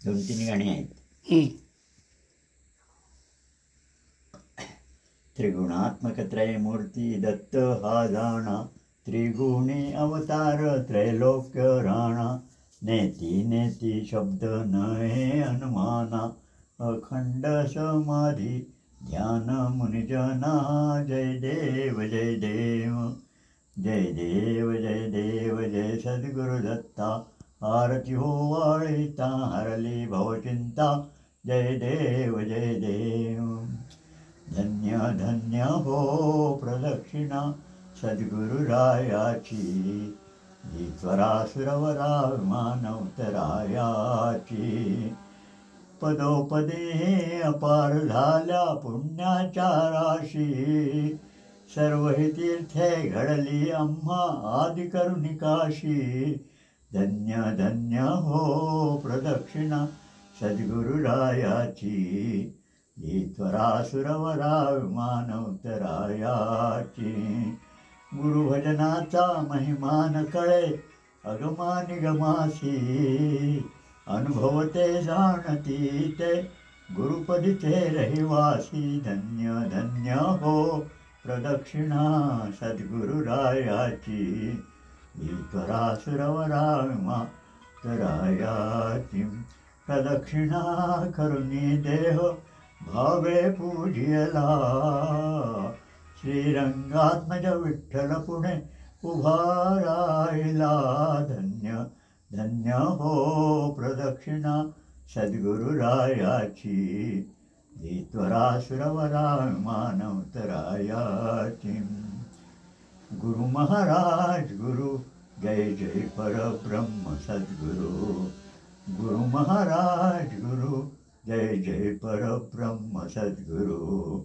2-3 गाणी आहेत. त्रिगुणात्मक त्रयमूर्ती दत्त हा जाणा, त्रिगुणी अवतार त्रैलोक्य राणा, नेती नेती शब्द नये अनुमाना, अखंड समाधी ध्यान मुनिजना. जय देव जय देव, जय देव जय देव, जय सद्गुरु दत्ता. आरती हो वाळीता हरली भवचिंता. जय देव जय देव. धन्य धन्य हो प्रदक्षिणा सद्गुरुरायाची, ईश्वरासुरवरा मानवतरायाची. पदोपदे अपार झाल्या पुण्याच्या राशी, सर्व ही तीर्थे घडली आम्हा आदिकरुणिकाशी. धन्य धन्य हो प्रदक्षिणा सद्गुरुरायाची, ईश्वरासुरवरा मानवतरायाची. गुरुभजनाचा महिमान कळे अगमा निगमासी, अनुभवते जाणती ते गुरुपदीचे रहिवासी. धन्य धन्य हो प्रदक्षिणा सद्गुरुरायाची, ईश्वरासुरवरा मानवतरायाची. प्रदक्षिणा करुणी देह भावे पूजियला, श्रीरंगात्मज विठ्ठल पुणे उभा राहिला. धन्य धन्य हो प्रदक्षिणा सद्गुरुरायाची, ईश्वरासुरवरा मानवतरायाची. गुरु महाराज गुरु जय जय परब्रह्म सद्गुरु. गुरु महाराज गुरु जय जय परब्रह्म सद्गुरु.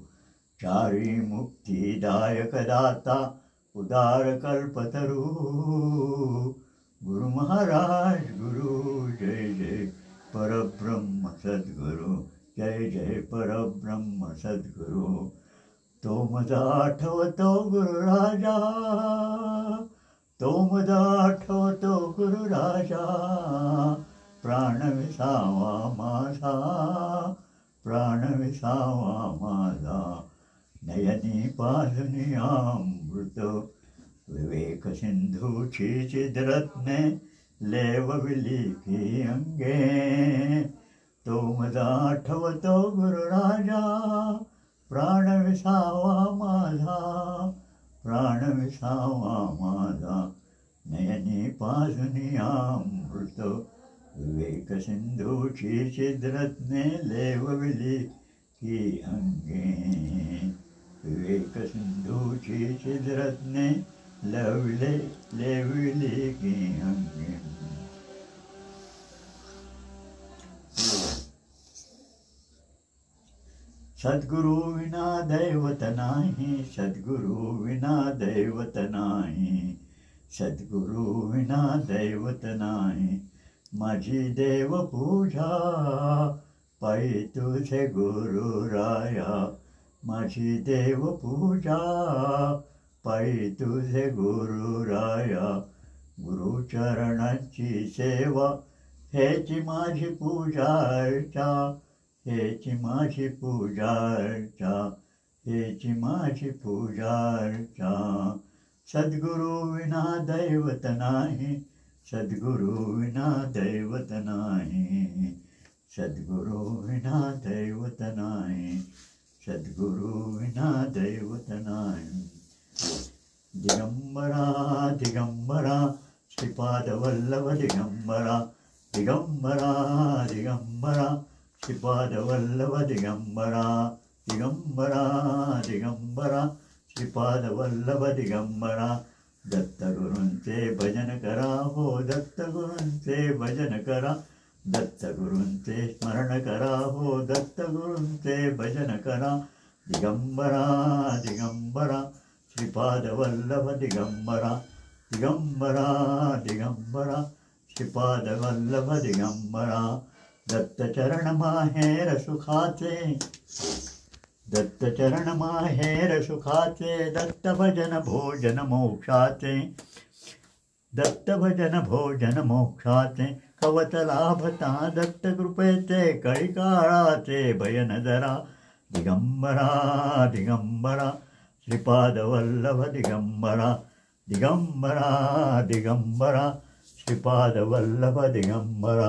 चारी मुक्तिदायक दाता उदार कल्पतरू. गुरु महाराज गुरु जय जय परब्रह्म सद्गुरु. जय जय परब्रह्म सद्गुरु. तो माझा आठवतो गुरुराजा, तो माझा आठवतो गुरुराजा. प्राण विसावा माझा, प्राण विसावा माझा. नयनी पाजनी अमृत विवेक सिंधूची चिद्रत्ने लेवविली की अंगे. तो माझा आठवतो गुरुराजा, प्राण विसावा माझा, प्राण विसावा माझा. नयनी पाजनी अमृत विवेक सिंधूची चिद्रत्ने लेवविली की अंगे. विवेक सिंधूची चिद्रत्ने लेविली की अंगे. सद्गुरु विना दैवत नाही, सद्गुरु विना दैवत नाही, सद्गुरु विना दैवत नाही. माझी देव पूजा पायी तुझे गुरुराया, माझी देव पूजा पायी तुझे गुरुराया. गुरुचरणांची सेवा हेची माझी पूजा अर्चा, हेची माझी पूजा अर्चा, हेची माझी पूजा अर्चा. सद्गुरु विना दैवत नाही, सद्गुरु विना दैवत नाही, सद्गुरु विना दैवत नाही, सद्गुरु विना दैवत नाही. दिगंबरा दिगंबरा श्रीपाद वल्लभ दिगंबरा, दिगंबरा दिगंबरा श्रीपाद वल्लभ दिगंबरा, दिगंबरा दिगंबरा श्रीपाद वल्लभ दिगंबरा. दत्तगुरूंचे भजन करा हो, दत्तगुरूंचे भजन करा, दत्तगुरूंचे स्मरण करा हो, दत्तगुरूंचे भजन करा. दिगंबरा दिगंबरा श्रीपाद वल्लभ दिगंबरा, दिगंबरा दिगंबरा श्रीपाद वल्लभ दिगंबरा. दत्तचरण माहेर सुखाचे, दत्तचरण माहेर सुखाचे, दत्त भजन भोजन मोक्षाचे. दत्तभजन भोजन मोक्षाचे कवच लाभता दत्तकृपेचे कळी काळाचे भयन जरा दिगंबरा दिगंबरा श्रीपादवल्लभ दिगंबरा दिगंबरा दिगंबरा श्रीपादवल्लभ दिगंबरा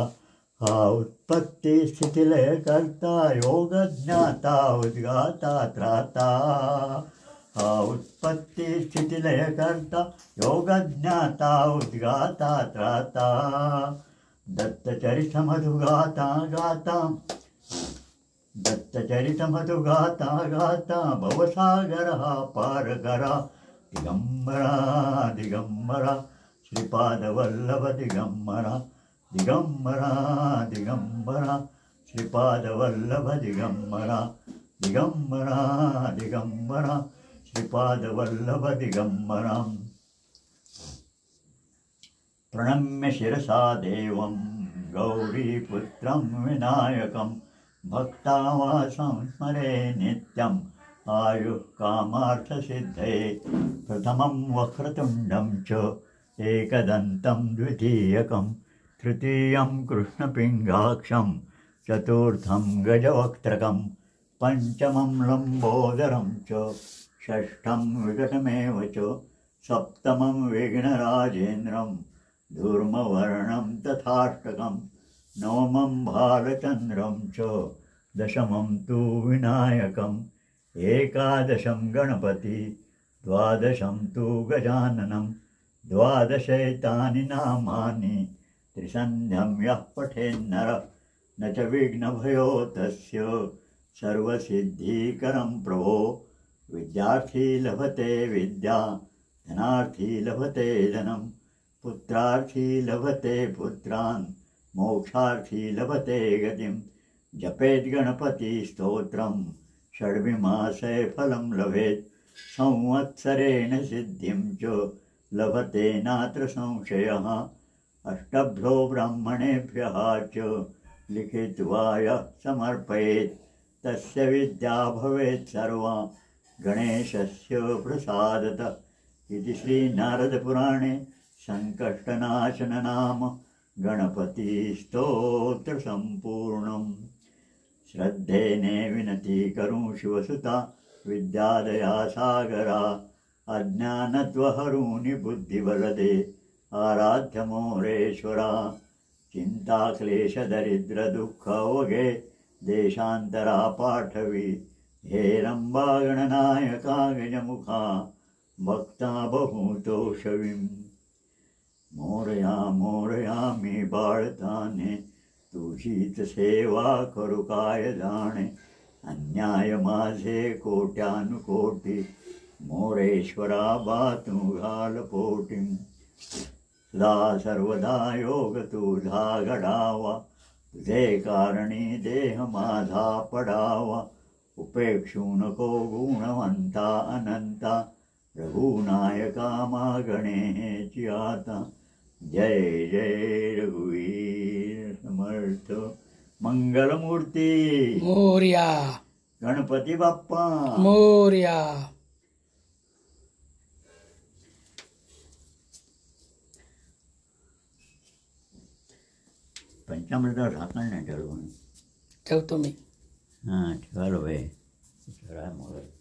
हा उत्पत्ती स्थितिलय करता योग ज्ञाता उद्गाता त्राता हा उत्पत्ती स्थितिलय करता योग ज्ञाता उद्गाता त्राता दत्तचरितमधुगाता गाता दत्तचरितमधुगाता गाता भवसागर हा पार करा दिगंबरा दिगंबरा श्रीपादवल्लभ दिगंबरा दिगंबरा दिगंबरा श्रीपादवल्लभ दिगंबरा दिगंबरा दिगंबरा श्रीपादवल्लभ दिगंबरा प्रणम्य शिरसा देवं गौरीपुत्रं विनायकं भक्तावासं स्मरे नित्यम् आयुः कामार्थसिद्धये प्रथमं वक्रतुण्डं च एकदन्तं द्वितीयकं तृतीयं कृष्णपिङ्गाक्षं चतुर्थं गजवक्त्रकं पञ्चमं लम्बोदरं च षष्ठं विकटमेव च सप्तमं विघ्नराजेन्द्रं धूर्मवर्णं तथाष्टकं नवमं भालचन्द्रं च दशमं तु विनायकम् एकादशं गणपति द्वादशं तु गजाननं द्वादशैतानि नामानि त्रिसन्ध्यं यः पठेन्नरः न च विघ्नभयो तस्य सर्वसिद्धिकरं प्रभो विद्यार्थी लभते विद्या धनार्थी लभते धनं पुत्रार्थी लभते पुत्रान् मोक्षार्थी लभते गतिं जपेत् गणपतिस्तोत्रं षड्विमासे फलं लभेत् संवत्सरेण सिद्धिं च लभते नात्र संशयः अष्टभ्यो ब्राह्मणेभ्यः च लिखित्वा यः समर्पयेत् तस्य विद्या भवेत् सर्वा गणेशस्य प्रसादतः इति श्रीनारदपुराणे सङ्कष्टनाशननाम गणपतिस्तोत्रसम्पूर्णम् श्रद्धेने विनती करूं शिवसुता विद्यादया सागरा अज्ञानत्वहरूनि बुद्धिबलदे आराध्य मोरेश्वरा चिन्ताक्लेशदरिद्रदुःखवगे देशान्तरा पाठवी हेरम्बा गणनायका गजमुखा भक्ता बहुतोषवीं मोरया मोरया मी बाळताने तुझीच सेवा करू काय जाणे अन्याय माझे कोट्यानुकोटी मोरेश्वरा बा तू घाल पोटीं सदा सर्वदा योग तुझा घडावा तुझे कारणी देह माझा पडावा उपेक्षू नको गुणवंता अनंता रघुनायका मागणेची आता जय जय रघुवीर समर्थ मंगलमूर्ती मोरया गणपती बाप्पा मोरया पंचामृतावर झाकण नाही ठेवलं ठेवतो मी हां ठेवायला भाई मोर